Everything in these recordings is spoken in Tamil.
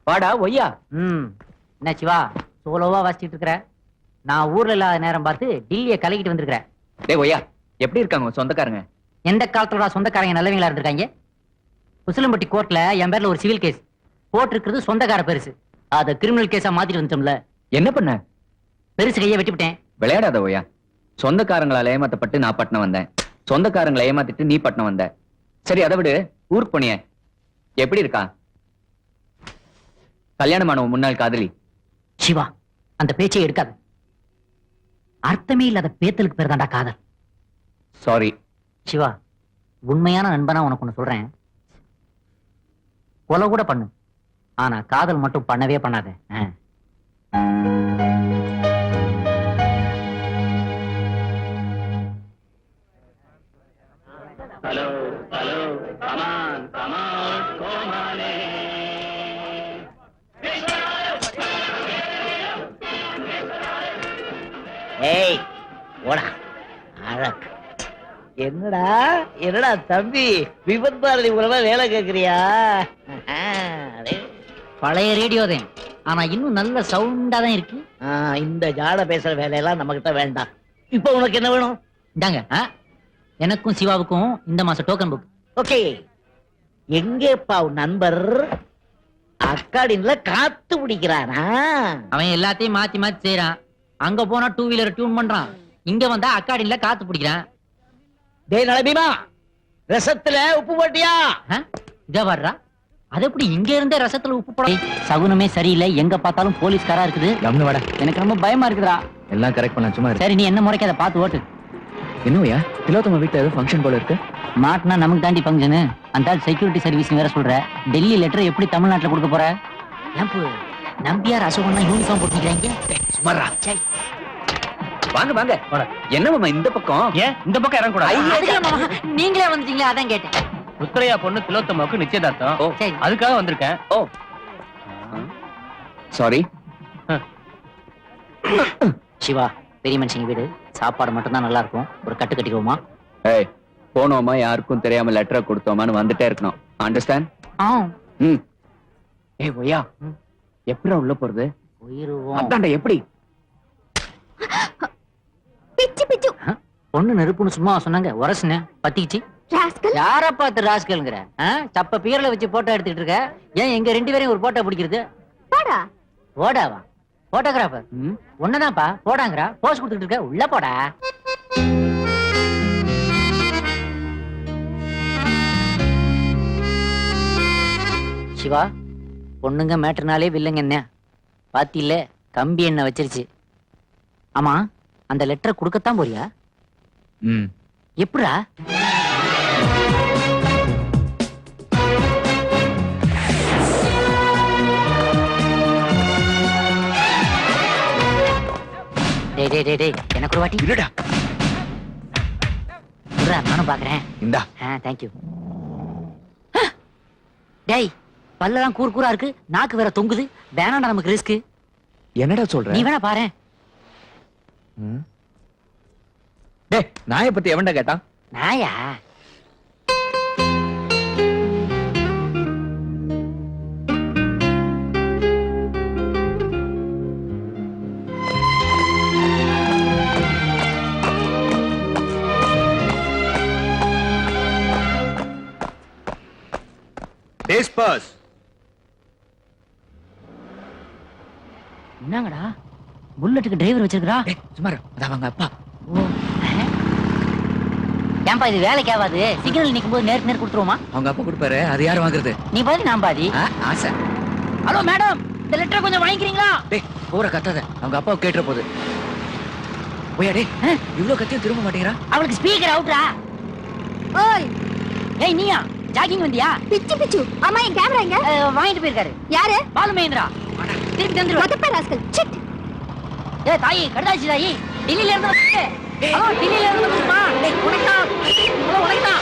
வாடா ஒய்யா. என்ன சிவா சோலோவா வாசிச்சுட்டு இருக்கிற? நான் ஊர்ல இல்லாத நேரம் பார்த்து டில்லியை கலக்கிட்டு வந்திருக்கிறேன். டேய் ஒய்யா, எப்படி இருக்காங்க உன் சொந்தக்காரங்க? எந்த காலத்தோட சொந்தக்காரங்க நல்லவங்களா இருந்திருக்காங்க? உசிலம்பட்டி கோர்ட்ல என் பேர்ல ஒரு சிவில் கேஸ் போட்டிருக்கிறது சொந்தக்கார பெருசு. அத கிரிமினல் கேஸா மாத்திட்டு வந்துட்டோம்ல. என்ன பண்ண? பெருசு கையை வெட்டிவிட்டேன். விளையாடாத ஒய்யா. சொந்தக்காரங்களால ஏமாத்தப்பட்டு நான் பட்டணம் வந்தேன், சொந்தக்காரங்களை ஏமாத்திட்டு நீ பட்டணம் வந்த. சரி அதை விடு, ஊருக்கு போனிய எப்படி இருக்கா? கல்யாணமான முன்னாள் காதலி. சிவா அந்த பேச்சை எடுக்காது. அர்த்தமே இல்லாத பேத்தலுக்கு பேர் தாண்டா காதல். சாரி சிவா, உண்மையான நண்பனா உனக்கு ஒண்ணு சொல்றேன். கொலை கூட பண்ணு, ஆனா காதல் மட்டும் பண்ணவே பண்ணாத. ஹலோ ஹலோ கமான் கமான் கோமானே. ஏய் ஓடா அழக். என்னடா என்னடா தம்பி, விபத் பாரதி உறவா வேலை கேக்குறியா? பழைய ரேடியோ தான், ஆனா இன்னும் நல்ல சவுண்டா தான் இருக்கு. இந்த ஜாட பேசுற வேலையெல்லாம் நம்ம கிட்ட வேண்டாம். இப்ப உனக்கு என்ன வேணும்? இந்தாங்க, எனக்கும் சிவாவுக்கும் இந்த மாசம் டோக்கன் புக். ஓகே, எங்கேப்பா உன் நண்பர்? அக்காடின்ல காத்து பிடிக்கிறானா? அவன் எல்லாத்தையும் மாத்தி மாத்தி செய்யறான். அங்க போனா டூ வீலர் டியூன் பண்றான், இங்க வந்தா அக்காடின்ல காத்து பிடிக்கிறான். டேய் நலபீமா, ரசத்துல உப்பு போட்டியா? இத வர்றா, அது எப்படி இங்க இருந்தே ரசத்துல உப்பு போட? சகுனமே சரியில்லை, எங்க பார்த்தாலும் போலீஸ்காரா இருக்குது. கம்னு வாடா. எனக்கு ரொம்ப பயமா இருக்குதுடா. எல்லாம் கரெக்ட் பண்ணலாம், சும்மா இரு. சரி, நீ என்ன முறைக்காத, பார்த்து ஓட்டு. என்னையா திலோத்தம வீட்டுல ஏதோ ஃபங்க்ஷன் போல இருக்கு? மாட்டினா நமக்கு தாண்டி ஃபங்க்ஷனு. அந்த செக்யூரிட்டி சர்வீஸ் வேற சொல்ற. டெல்லி லெட்டர் எப்படி தமிழ்நாட்டுல கொடுக்க போற? நம்பியார் அசோகன்னா யூனிஃபார்ம் போட்டுக்கிறாங்க. சுமாரா. வாங்க வாங்க. என்ன மாமா இந்த பக்கம்? ஏன் இந்த பக்கம் இறங்க கூடாது? நீங்களே வந்துட்டீங்களா, அதான் கேட்டேன். உத்தரையா பொண்ணு திலோத்தமாவுக்கு நிச்சயதார்த்தம். சரி, அதுக்காக வந்திருக்கேன். ஓ சாரி. சிவா, பெரிய மனுஷங்க வீடு, சாப்பாடு மட்டும் தான் நல்லா இருக்கும். ஒரு கட்டு கட்டிக்குவோமா? ஏய், போனோமா யாருக்கும் தெரியாம லெட்டரை கொடுத்தோமான்னு வந்துட்டே இருக்கணும். அண்டர்ஸ்டாண்ட்? ம். ஏய் ஒய்யா, எப்படி உள்ள போறது? போயிருவோம். அதான்டா எப்படி? பிச்சு பிச்சு. பொண்ணு நெருப்புன்னு சும்மா சொன்னாங்க, உரசுன பத்திக்கிச்சு. ராஸ்கல். யார பார்த்து ராஸ்கல்ங்கற? சப்ப பீரல வச்சு போட்டோ எடுத்துட்டு இருக்க. ஏன் எங்க ரெண்டு பேரையும் ஒரு போட்டோ பிடிக்கிறது? போடா. போடாவா? போட்டோகிராஃபர் ஒண்ணுதான்ப்பா. போடாங்கறா, போஸ் கொடுத்துட்டு இருக்க. உள்ள போடா. சிவா, பொண்ணுங்க மேட்டர்னாலே வில்லுங்க என்ன பாத்தியில்ல, கம்பி என்ன வச்சிருச்சு. ஆமா, அந்த லெட்டரை கொடுக்கத்தான் போறியா? எப்படா? டேய் டேய் டேய் டேய், எனக்கு ஒரு வாட்டி இருடா. இருடா, நானும் பாக்குறேன். இந்தா. தேங்க்யூ. டேய், பல்லெல்லாம் கூர் கூரா இருக்கு, நாக்கு வேற தொங்குது. வேணாண்டா நமக்கு ரிஸ்க். என்னடா சொல்ற? நீ வேணா பாரு. டேய், நாயை பத்தி எவன்டா கேட்டான்? நாயா? பாஸ். என்னங்கடா புல்லட்டுக்கு டிரைவர் வச்சிருக்கா? சுமார், அதான் அவங்க அப்பா. ஏன்பா இது வேலைக்கு ஆகாது? சிக்னல் நிக்கும் போது நேருக்கு நேர் கொடுத்துருவோமா? அவங்க அப்பா கொடுப்பாரு, அது யாரு வாங்குறது? நீ பாதி நான் பாதி. ஆசை. ஹலோ மேடம், இந்த லெட்டரை கொஞ்சம் வாங்கிக்கிறீங்களா? டேய் போற கத்தாத, அவங்க அப்பாவை கேட்டுற போகுது. ஓயா டேய், இவ்வளவு கத்தியும் திரும்ப மாட்டேங்கிறா. அவளுக்கு ஸ்பீக்கர் அவுட்ரா. ஓய், ஏய் நீயா ஜாகிங் வந்தியா? பிச்சு பிச்சு. அம்மா, என் கேமரா எங்க? வாங்கிட்டு போயிருக்காரு. யாரு? பாலு மகேந்திரா. திருப்பி தந்துரு. மொத்தப்ப ராஸ்கல். சிட். ஏய் தாயி, கடதாச்சி தாயி, டெல்லில இருந்து வந்து. ஹலோ, டெல்லில இருந்து வந்துமா? டேய் உனக்கா? ஹலோ உனக்கா?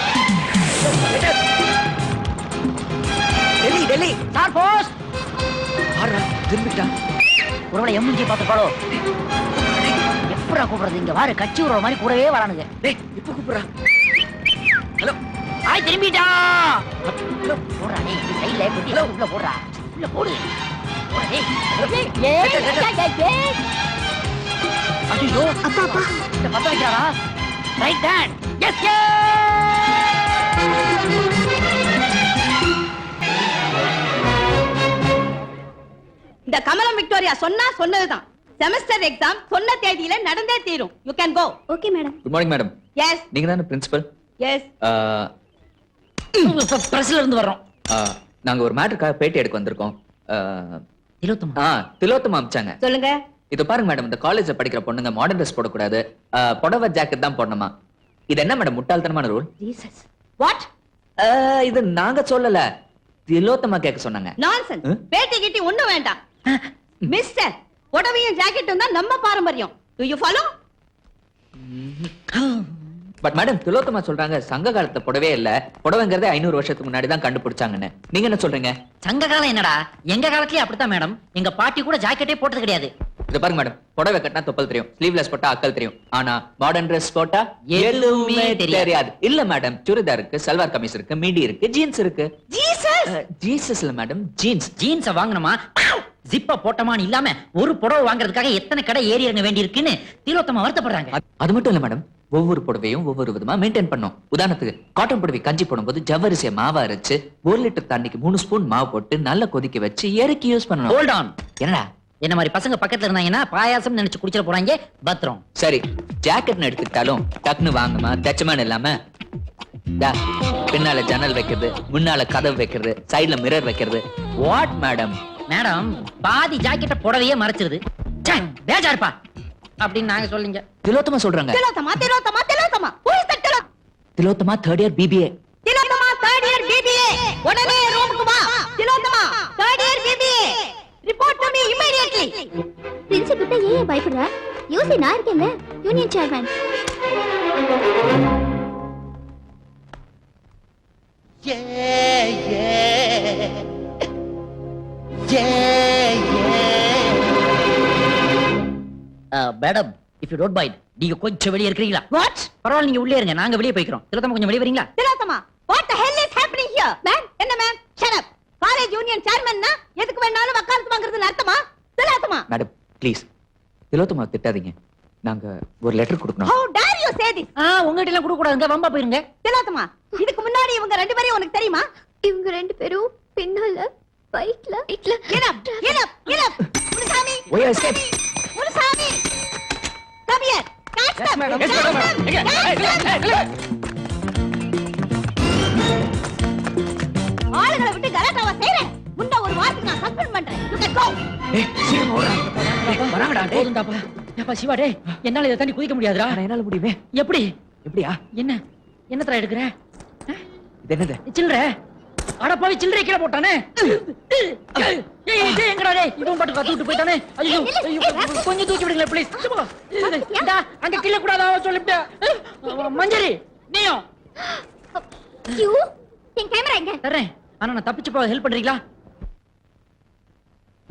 டெல்லி டெல்லி சார் போஸ். ஆறா திரும்பிட்டா. ஒருவேளை எம்ஜி பார்த்து பாலோ. எப்படா கூப்பிடுறது? இங்க வாரு, கட்சி உறவு மாதிரி கூடவே வரானுங்க. டேய் இப்ப கூப்பிடுறா. ஹலோ. ஆய் திரும்பிட்டா. போடுறா டேய், சைடுல குட்டி உள்ள போடுறா. உள்ள போடு போடு, ஏய். ஐயோ அப்பா அப்பா இந்த பத்த வைக்கிறாரா ரைட் டாட் எஸ் இந்த கமலம் விக்டோரியா சொன்னா சொன்னதுதான். செமஸ்டர் எக்ஸாம் சொன்ன தேதியில நடந்தே தீரும். You can go. Okay madam. Good morning madam. Yes நீங்க தானே பிரின்சிபல்? எஸ். பிரஸ்ல இருந்து வர்றோம். நாங்க ஒரு மேட்டருக்காக பேட்டி எடுக்க வந்திருக்கோம். திலோத்தமா திலோத்தமா அமிச்சாங்க. சொல்லுங்க. இது பாருங்க மேடம், இந்த காலேஜ்ல படிக்கிற பொண்ணுங்க மாடர்ன் ட்ரெஸ் போடக்கூடாது, புடவை ஜாக்கெட் தான் போடணுமா. இது என்ன மேடம் முட்டாள்தனமான ரூல்? ஜீசஸ். வாட்? இது நாங்க சொல்லல, திலோத்தமா கேட்க சொன்னாங்க. நான்சென்ஸ். பேட்டி கிட்டி ஒண்ணும் வேண்டாம். மிஸ்டர், புடவையும் ஜாக்கெட்டும் தான் நம்ம பாரம்பரியம். To you follow? But madam, Tilottama சொல்றாங்க சங்க காலத்துல புடவே இல்ல, புடவைங்கிறதே 500 வருஷத்துக்கு முன்னாடி தான் கண்டுபிடிச்சாங்கன்னு. நீங்க என்ன சொல்றீங்க? சங்க காலம் என்னடா, எங்க காலத்துலயே அப்படித்தான் மேடம். எங்க பாட்டி கூட ஜாக்கெட்டே போட்டது கிடையாது. இது பாருங்க மேடம், புடவை கட்டினா தொப்பல் தெரியும், ஸ்லீவ்லெஸ் போட்டா அக்கல் தெரியும், ஆனா மாடர்ன் Dress போட்டா எதுவுமே தெரியாது. இல்ல மேடம், சுடிதார் இருக்கு, சல்வார் கமீஸ் இருக்கு, மிடி இருக்கு, ஜீன்ஸ் இருக்கு. ஜீசஸ். ஜீசஸ் இல்ல மேடம், ஜீன்ஸ். ஜீன்ஸ வாங்கணுமா, ஜிப்ப போட்டமான்னு இல்லாம ஒரு புடவை வாங்குறதுக்காக எத்தனை கடை ஏறி இறங்க வேண்டி இருக்குன்னு திலோத்தமா வருத்தப்படுறாங்க. அது மட்டும் இல்ல மேடம், ஒவ்வொரு புடவையும் ஒவ்வொரு விதமா மெயின்டைன் பண்ணும். உதாரணத்துக்கு காட்டன் புடவை கஞ்சி போடும்போது ஜவ்வரிசியை மாவா அரைச்சு 1 லிட்டர் தண்ணிக்கு 3 ஸ்பூன் மாவு போட்டு நல்லா கொதிக்க வச்சு இறக்கி யூஸ் பண்ணணும். Hold on. என்னடா என்ன மாதிரி பசங்க பக்கத்துல இருந்தாங்கன்னா பாயாசம் நினைச்சு குடிச்சிட போறாங்க. பத்திரம். சரி, ஜாக்கெட்னு எடுத்துக்கிட்டாலும் டக்குன்னு வாங்குமா தச்சமான இல்லாம பின்னால ஜன்னல் வைக்கிறது, முன்னால கதவு வைக்கிறது, சைடுல மிரர் வைக்கிறது. What madam? மேடம், பாதி ஜாக்கெட்ட புடவையே மறைச்சிருது. பேஜாருப்பா அப்படின்னு நாங்க சொல்லிங்க. திலோத்தமா சொல்றாங்க. Tilottama, Tilottama, Tilottama. Who is that Tilottama? Tilottama 3rd year BBA. Tilottama 3rd year BBA. உடனே ரூமுக்கு வா. Tilottama 3rd year BBA. Report to me immediately. Principal கிட்ட ஏன் பயப்படுற? யூசி நான் இருக்கேன்ல, union chairman. Madam, if you don't mind, நீங்க கொஞ்சம் வெளியே இருக்கீங்களா? வாட்? பரவாயில்ல, நீங்க உள்ளே இருங்க, நாங்க வெளியே போய்க்கிறோம். திலோத்தமா கொஞ்சம் வெளியே வரீங்களா? Tilottama, what the hell is happening here? Ma'am, என்ன ma'am? shut up. College union சேர்மன்னா எதுக்கு வேணாலும் வக்காலத்து வாங்குறதுன்னு அர்த்தமா? திலோத்தமா, மேடம் ப்ளீஸ், திலோத்தமா திட்டாதீங்க. நாங்க ஒரு லெட்டர் கொடுக்கணும். how dare you say this? உங்ககிட்ட எல்லாம் கொடுக்க கூடாதுங்க, வம்பா போயிருங்க. திலோத்தமா, இதுக்கு முன்னாடி இவங்க 2 பேரையும் உனக்கு தெரியுமா? இவங்க 2 பேரும் பின்னால பைக்ல Enough, enough, enough. Munusamy, Why you escape? Munusamy, come here. Catch them. Catch them. Catch them. ஆளுகளை விட்டு கலாட்டாவா செய்றேன். முன்ன ஒரு வாரத்துக்கு நான் சஸ்பெண்ட் பண்றேன். You can go. ஏய், சீக்கிரம் ஓடுடா. வராங்கடா, போதும்டாப்பா. ஏப்பா சிவா, டேய், என்னால இதை தாண்டி குதிக்க முடியாதுடா. என்னால முடியுமே. எப்படி? எப்படியா? என்னத்தரா எடுக்கிற? இது என்னது? சில்லற. அட போய் சில்லறை கீழே போட்டானே. ஏய் எங்கடா டேய், இவன் பாட்டு கத்து விட்டு போய்ட்டானே. ஐயோ, கொஞ்சம் தூக்கி விடுங்களே ப்ளீஸ். இந்தா அங்க கிள்ள கூடாதா சொல்லிட்டேன். மஞ்சரி, நீயும் யூ என் கேமரா எங்க? தரேன், ஆனா நான் தப்பிச்சு போக ஹெல்ப் பண்றீங்களா?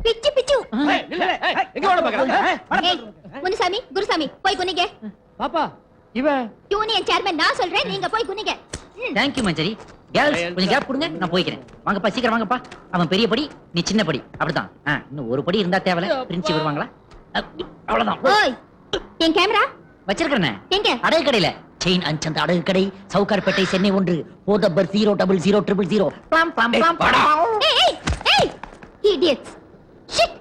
பிச்சு பிச்சு. எங்க ஓட பாக்குறீங்க? ஏய், முனுசாமி, குருசாமி போய் குனிங்க. பாப்பா, இவன் யூனியன் சேர்மன் நான் சொல்றேன், நீங்க போய் குனிங்க. Thank you Manjari. கேர்ள்ஸ் கொஞ்சம் கேப் கொடுங்க, நான் போய்க்கிறேன். வாங்கப்பா, சீக்கிரம் வாங்கப்பா. அவன் பெரிய படி, நீ சின்ன படி. அப்படிதான். இன்னும் ஒரு படி இருந்தா தேவல. பிரின்சி வருவாங்களா? அவ்வளவுதான். ஓய், என் கேமரா வச்சிருக்கேன். எங்க? அடகு கடையில. செயின் அஞ்சந்த அடகு கடை, சவுகார்பேட்டை, சென்னை 1, போன் நம்பர் 0000000. பாம் பாம் பாம் பாம். ஏய் ஏய் ஏய், இடியட்ஸ். ஷிட்.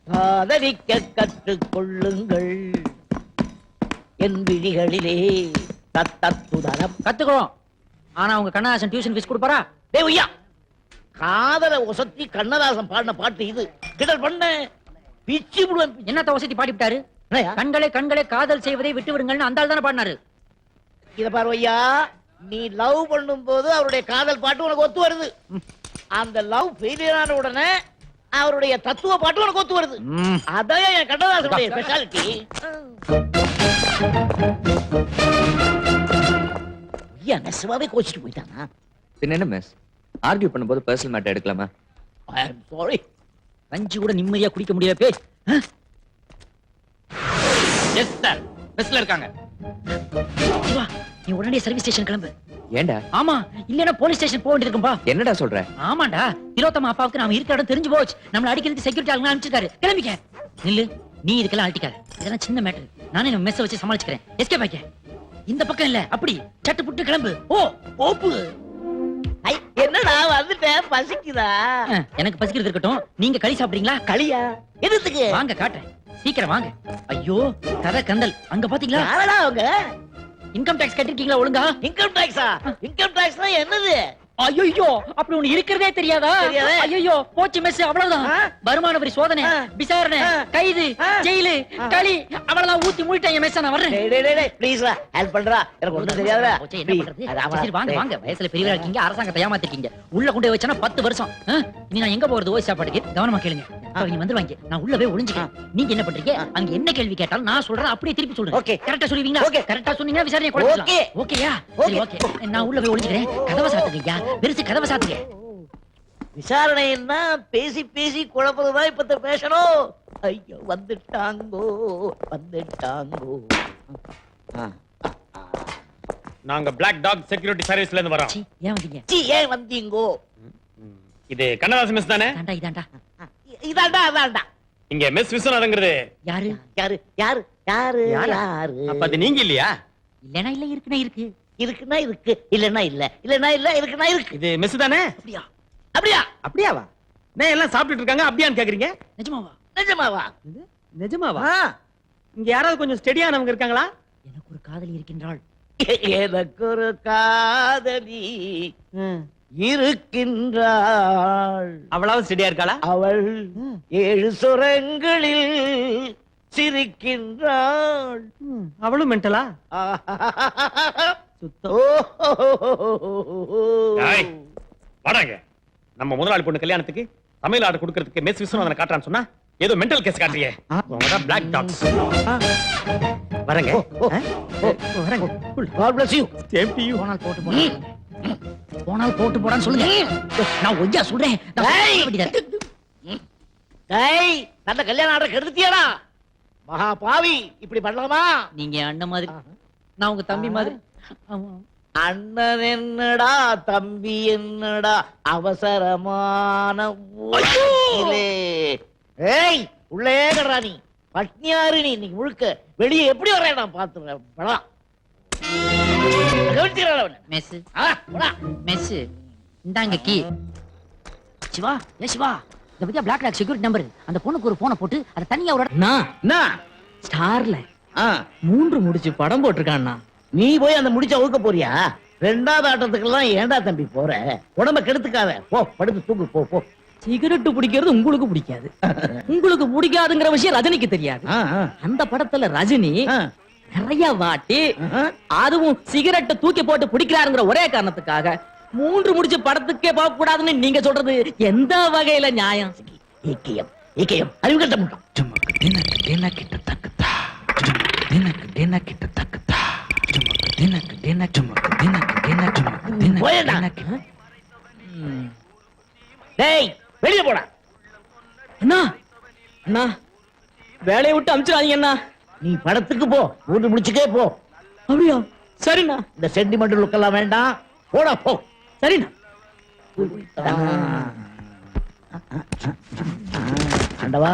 காதலிக்க கற்றுக்கொள்ளுங்கள் என் விழிகளிலே தத்தத்துதரம். கத்துக்கிறோம். ஆனா உங்க கண்ணதாசன் டியூஷன் ஃபீஸ் கொடுப்பாரா? டேய் உய்யா, காதல ஒசத்தி கண்ணதாசன் பாடின பாட்டு இது. கிடல் பண்ண பிச்சி புடுவேன். என்னத்த வசதி பாடிவிட்டாரு? என்னய்யா? கண்களே கண்களே காதல் செய்வதை விட்டு விடுங்கள்னு அந்த ஆள் தானே பாடினாரு. இத பாரு ஐயா, நீ லவ் பண்ணும் போது அவருடைய காதல் பாட்டு உனக்கு ஒத்து வருது. அந்த லவ் ஃபெயிலியர் ஆன உடனே அவருடைய தத்துவ பாட்டு உனக்கு ஒத்து வருது. அதான் என் கண்ணதாசனுடைய ஸ்பெஷாலிட்டி. ஐயா, நெசமாவே கோச்சிட்டு போயிட்டானா? பின்ன என்ன மிஸ், ஆர்கியூ பண்ணும்போது பர்சனல் மேட்டர் எடுக்கலாமா? ஐ அம் சாரி. கஞ்சி கூட நிம்மதியா குடிக்க முடியாது. பேய். எஸ் சார், பஸ்ல இருக்காங்க. சிவா, நீ உடனே சர்வீஸ் ஸ்டேஷன் கிளம்பு. ஏன்டா ஆமா இல்லன்னா போலீஸ் ஸ்டேஷன் போக வேண்டியிருக்கும்பா. என்னடா சொல்ற? ஆமாண்டா, திலோத்தமா அப்பாவுக்கு நாம இருக்கிற இடம் தெரிஞ்சு போச்சு. நம்மள அடிக்கிறதுக்கு செக்யூரிட்டி ஆளுங்க அனுப்பிச்சிருக்காரு. கிளம்பிக்க. நில்லு, நீ இதுக்கெல்லாம் அழட்டிக்காத. இதெல்லாம் சின்ன மேட்டர். நானே நம்ம மெஸ் வச்சு சமாளிச்சுக்கிறேன். எஸ்கேப் ஆயிக்க. இந்த பக்கம் இல்ல, அப்படி சட்டு புட்டு கிளம்பு. ஓ ஓப்பு. ஐ, என்னடா வந்துட்டேன், பசிக்குதா? எனக்கு பசிக்கிறது இருக்கட்டும். நீங்க களி சாப்பிடுறீங்களா? களியா? எதுக்கு? வாங்க காட்டுறேன். சீக்கிரம் வாங்க. ஐயோ கதை கந்தல். அங்க பாத்தீங்களா? யாரடா அவங்க? இன்கம் டாக்ஸ் கட்டிருக்கீங்களா ஒழுங்கா? இன்கம் டாக்ஸா? இன்கம் டாக்ஸ்னா என்னது? ஐயோ அப்படி ஒண்ணு இருக்கிறதே தெரியாதா? தெரியாதே. ஐயோ போச்சு மெஸ், அவ்வளவுதான். ஆ? வருமான வரி சோதனை, ஆ. விசாரணை, ஆ. கைது, ஆ. ஜெயிலு, ஆ. களி, அவ்வளவுதான் ஊத்தி மூடிட்டாங்க மெஸ். நான் வர்றேன். டேய் ப்ளீஸ்டா ஹெல்ப் பண்றா, எனக்கு ஒண்ணும் தெரியாதுடா. போச்சே, என்ன பண்றது? சரி, வாங்க வாங்க. வயசுல பெரியவரா இருக்கீங்க, அரசாங்கத்தை ஏமாத்திருக்கீங்க. உள்ள கொண்டு போய் வச்சா 10 வருஷம். இனி நான் எங்க போறது? ஓய் சாப்பாட்டுக்கு. கவனமா கேளுங்க. அவங்க வந்துருவாங்க. நான் உள்ள போய் ஒளிஞ்சுக்கிறேன். நீங்க என்ன பண்றீங்க? அங்க என்ன கேள்வி கேட்டாலும் நான் சொல்றேன், அப்படியே திருப்பி சொல்லுங்க. Okay. கரெக்டா சொல்லுவீங்களா? Okay. கரெக்டா சொன்னீங்கன்னா விசாரணை குழப்பலாம். Okay. ஓகேயா? சரி, Okay. ஓகே. நான் உள்ள போய் ஒளிஞ்சுக்கிறேன். கதவை சாத்துங்கய்யா. வெறுத்து கதவை சாத்துங்க. விசாரணைன்னா பேசி பேசி குழப்பதுதான் இப்ப பேசணும். ஐயோ வந்துட்டாங்கோ வந்துட்டாங்கோ. நாங்க பிளாக் டாக் செக்யூரிட்டி சர்வீஸ்ல இருந்து வரோம். சீ, ஏன் வந்தீங்க? சீ, ஏன் வந்தீங்கோ? இது கண்ணதாசன் மெஸ் தானே? இதாண்டா. இதாண்டா அதாண்டா. இங்க மெஸ் விஸ்வநாதங்கிறது. யாரு? யாரு யாரு யாரு யாரா? யாரு? அப்ப அது நீங்க இல்லையா? இல்லனா இல்ல, இருக்குனா இருக்கு. இருக்குன்னா இருக்கு, இல்லன்னா இல்ல, இல்லன்னா இல்ல, இருக்குன்னா இருக்கு. இது மெஸ் தானே? அப்படியா? அப்படியா? அப்படியாவா? நான் எல்லாம் சாப்பிட்டுட்டு இருக்காங்க, அப்படியான்னு கேக்குறீங்க? நிஜமாவா? நிஜமாவா? நிஜமாவா? ஆ. இங்க யாராவது கொஞ்சம் ஸ்டெடியானவங்க இருக்காங்களா? எனக்கு ஒரு காதலி இருக்கின்றாள். எனக்கு ஒரு காதலி இருக்கின்றாள். அவளாவது ஸ்டெடியா இருக்காளா? அவள் 7 சுரங்களில் சிரிக்கின்றாள். அவளும் மென்டலா? ஏய், வாடாங்க. நம்ம முதலாளி பொண்ணு கல்யாணத்துக்கு தமிழ் ஆர்டர் கொடுக்கிறதுக்கு மெஸ் விஸ்வநாதனை காட்டுறான்னு சொன்னா ஏதோ மென்டல் கேஸ் காட்டுறியே. Black dogs. வரங்க. வரங்க. God bless you. Same to you. போனால் போட்டு போடா. போனால் போட்டு போடான்னு சொல்லுங்க. நான் ஒய்யா சொல்றேன். டேய், நல்ல கல்யாண ஆர்டர் கெடுத்தியாடா? மகா பாவி, இப்படி பண்ணலாமா? நீங்க அண்ணன் மாதிரி, நான் உங்க தம்பி மாதிரி. அண்ணன் என்னடா தம்பி என்னடா அவசரமான உலகிலே. ஏய், உள்ளே கடறா நீ. பட்னியாரு நீ இன்னைக்கு முழுக்க. வெளியே எப்படி வர்றேன் நான் பாத்துறேன். படா மெஸ் மெஸ் இந்தாங்க கீ. சிவா, ஏ சிவா, இந்த பத்தியா பிளாக் டாக் செக்யூரிட்டி நம்பர். அந்த பொண்ணுக்கு ஒரு போனை போட்டு அதை தனியா ஒரு ஸ்டார்ல 3 முடிச்சு படம் போட்டிருக்கான்னா. நீ போய் அந்த முடிச்ச ஊக்க போறியா? 2வது ஆட்டத்துக்கெல்லாம் ஏன்டா தம்பி போற? உடம்ப கெடுத்துக்காத. போ, படுத்து தூங்கு. போ போ. சிகரெட் பிடிக்கிறது உங்களுக்கு பிடிக்காது. உங்களுக்கு பிடிக்காதுங்கிற விஷயம் ரஜினிக்கு தெரியாது. அந்த படத்துல ரஜினி நிறைய வாட்டி அதுவும் சிகரெட்டை தூக்கி போட்டு பிடிக்கிறாருங்கிற ஒரே காரணத்துக்காக 3 முடிச்சு படத்துக்கே போக கூடாதுன்னு நீங்க சொல்றது எந்த வகையில நியாயம்? ஏகேஎம் ஏகேஎம் அறிவுகட்ட முட்டம். டேய், வெளிய போடா. அண்ணா அண்ணா, வேலையை விட்டு அமிச்சிடாதீங்க அண்ணா. நீ படத்துக்கு போ, 3 முடிச்சுக்கே போ. அப்படியா? சரிண்ணா. இந்த சென்டிமெண்டல் லுக் எல்லாம் வேண்டாம். போடா போ. சரிண்ணா. ஆண்டவா.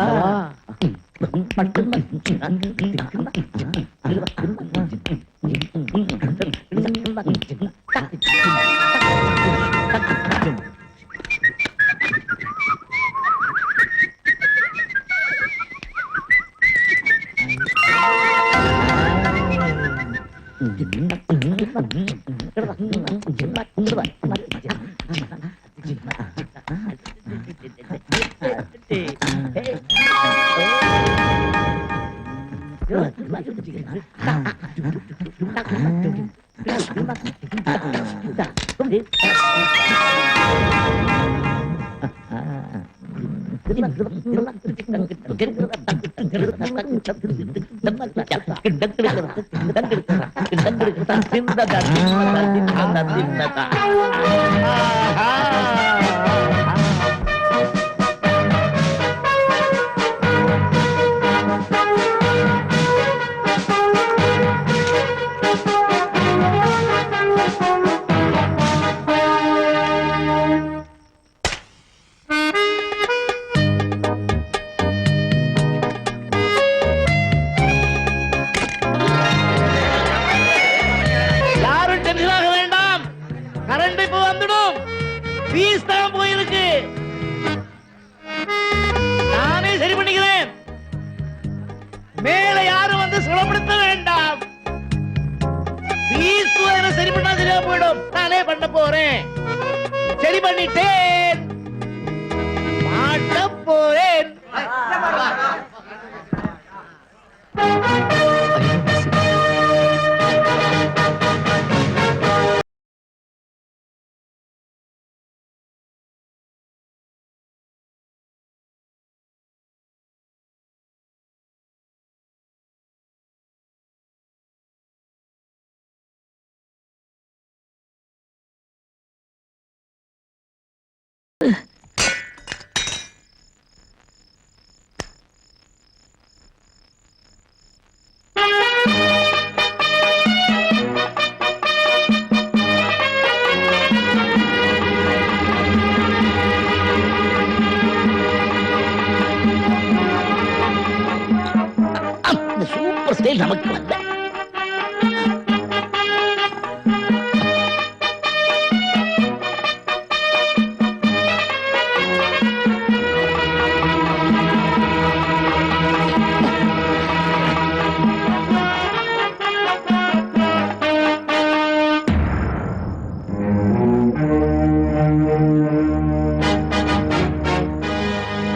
நானே பண்ண போறேன். சரி பண்ணிட்டேன். மாட்ட போறேன். அந்த சூப்பர் ஸ்டைல் நமக்கு வந்த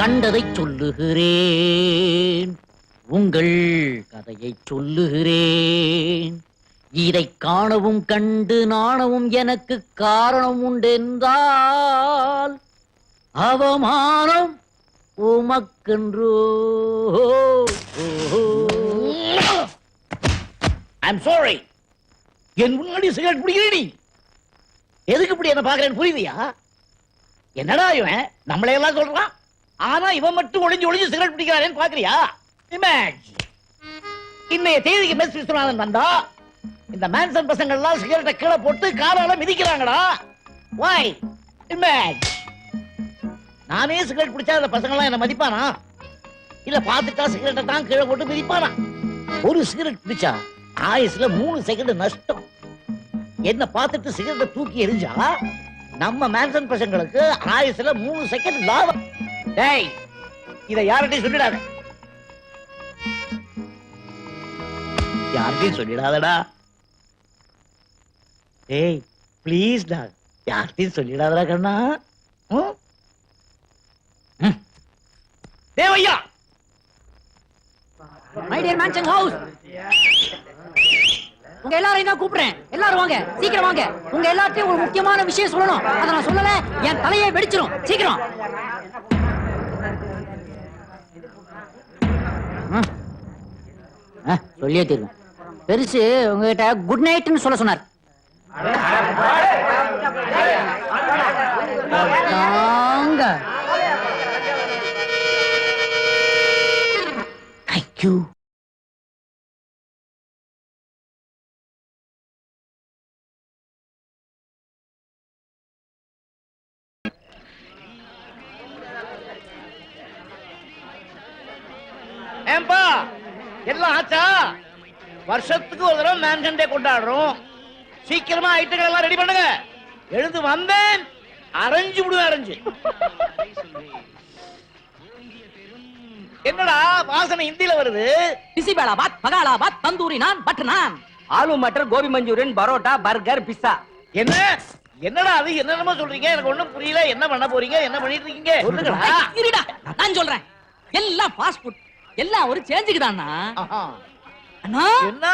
கண்டதை சொல்லுகிறேன், உங்கள் கதையை சொல்லுகிறேன். இதை காணவும் கண்டு நாணவும் எனக்கு காரணம் உண்டென்றால் அவமானம் உமக்கென்றோ. I'm sorry. என் முன்னாடி சிகரெட் பிடிக்கிறீ? எதுக்கு இப்படி என்ன பாக்குறேன்னு புரியுதியா? என்னடா இவன் நம்மளையெல்லாம் சொல்றான், ஆனா இவன் மட்டும் ஒளிஞ்சு சிகரெட் பிடிக்கிறானேன்னு பாக்குறியா? இமேஜ். இன்னைய தேதிக்கு மெஸ் விஸ்வநாதன் வந்தா இந்த மேன்சன் பசங்க எல்லாம் சிகரெட்டை கீழே போட்டு காலால மிதிக்கிறாங்கடா. வை? இமேஜ். நானே சிகரெட் பிடிச்சா அந்த பசங்க எல்லாம் என்ன மதிப்பானா? இல்ல பாத்துட்டா சிகரெட்டை தான் கீழே போட்டு மிதிப்பானா? ஒரு சிகரெட் பிடிச்சா ஆயுசுல 3 செகண்ட் நஷ்டம். என்ன பார்த்துட்டு சிகரெட்டை தூக்கி எரிஞ்சா நம்ம மேன்சன் பசங்களுக்கு ஆயுசுல 3 செகண்ட் லாபம். டேய், இத யார்கிட்டயும் சொல்லிடாத. யார்கிட்டயும் சொல்லிடாதடா. டேய் ப்ளீஸ் டா, யார்கிட்டயும் சொல்லிடாதடா கண்ணா. தேவையா? மை டியர் மேன்ஷன் ஹவுஸ், உங்க எல்லாரையும் தான் கூப்பிடுறேன். எல்லாரும் வாங்க, சீக்கிரம் வாங்க. உங்க எல்லாத்தையும் ஒரு முக்கியமான விஷயம் சொல்லணும். அதை நான் சொல்லல என் தலையை வெடிச்சிரும். சீக்கிரம். சொல்லியே தீர்வேன். பெருசு உங்ககிட்ட குட் நைட்னு சொல்ல சொன்னார். தேங்க்யூ. ஏம்பா எல்லாம் ஆச்சா? வருஷத்துக்கு ஒரு தடவை மேன்கண்டே கொண்டாடுறோம். சீக்கிரமா ஐட்டங்கள் எல்லாம் ரெடி பண்ணுங்க. எழுந்து வந்தேன், அரைஞ்சு விடுவேன். அரைஞ்சு என்னடா வாசனை ஹிந்தில வருது? Bisi bele bath, பகாலாபாத், tandoori naan, butter naan, aloo matar, gobi manchurian, parotta, burger, pizza. என்ன என்னடா அது? என்னென்னமோ சொல்றீங்க, எனக்கு ஒண்ணும் புரியல. என்ன பண்ண போறீங்க? என்ன பண்ணிட்டு இருக்கீங்க? சொல்லுங்கடா. இருடா, நான் சொல்றேன். எல்லாம் ஃபாஸ்ட் ஃபுட், எல்லாம் ஒரு சேஞ்சுக்கு தானா? அண்ணா என்ன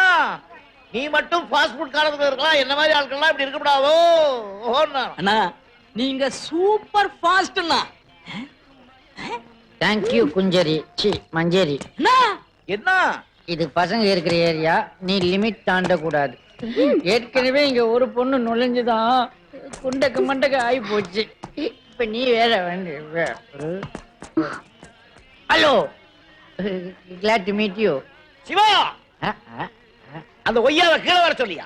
நீ மட்டும் ஃபாஸ்ட் ஃபுட் காலத்துல இருக்கலாம், என்ன மாதிரி ஆட்கள்லாம் இப்படி இருக்க கூடாதோ? அண்ணா நீங்க சூப்பர் ஃபாஸ்ட்னா. தேங்க்யூ குஞ்சரி, சி மஞ்சரி. அண்ணா என்ன இது பசங்க இருக்கிற ஏரியா, நீ லிமிட் தாண்ட கூடாது. ஏற்கனவே இங்க ஒரு பொண்ணு நுழைஞ்சுதான் குண்டக்கு மண்டக்கு ஆகி போச்சு. இப்ப நீ வேற வேண்டிய. Hello, glad to meet you. Siva, அந்த ஒய்யாவை கீழே வர சொல்லியா?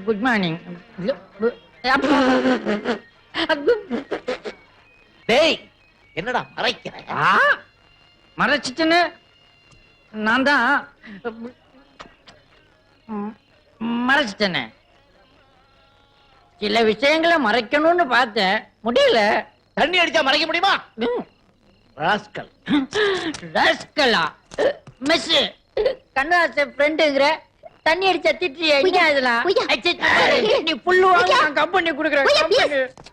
Good morning. டேய் என்னடா மறைக்கிற? மறைச்சிட்டுன்னு நான் தான் மறைச்சிட்டேனே. சில விஷயங்களை மறைக்கணும்னு பார்த்தேன், முடியல. தண்ணி அடிச்சா மறைக்க முடியுமா? ராஸ்கல். ராஸ்கலா? மிஸ் கண்ணாச ஃப்ரெண்டுங்கிற தண்ணி அடிச்சா திட்டிய என்ன பொய்யா, இதெல்லாம் பொய்யா. ஐயே, நீ புல்லு வாங்க பொய்யா. நான் கம்பெனி குடுக்குறேன் பொய்யா, please. கம்பெனி